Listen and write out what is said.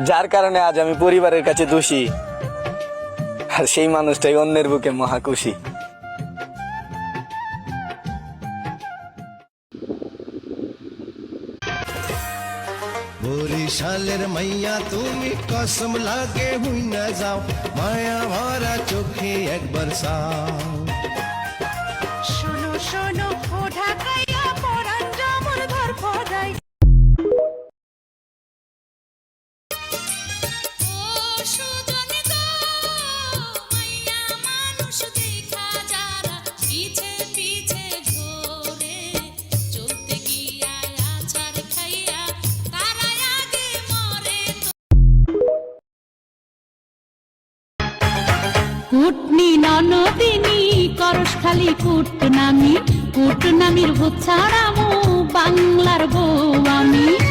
যার কারণে আজ আমি পরিবারের কাছে দোষী, আর সেই মানুষটাই অন্যের বুকে মহা খুশি। বরিশালের মাইয়া তুমি, কসম লাগে হুই না যাও, মায়া ভরা চোখে একবার চাও। শোনো শোনো ও ঢাকাইয়া পরাণ যেমন ধর পড়াই। কুটনি ননদিনী করস খালি কুটনামি, কুটনামির ভূত ছাড়ামু বাংলার বউ আমি।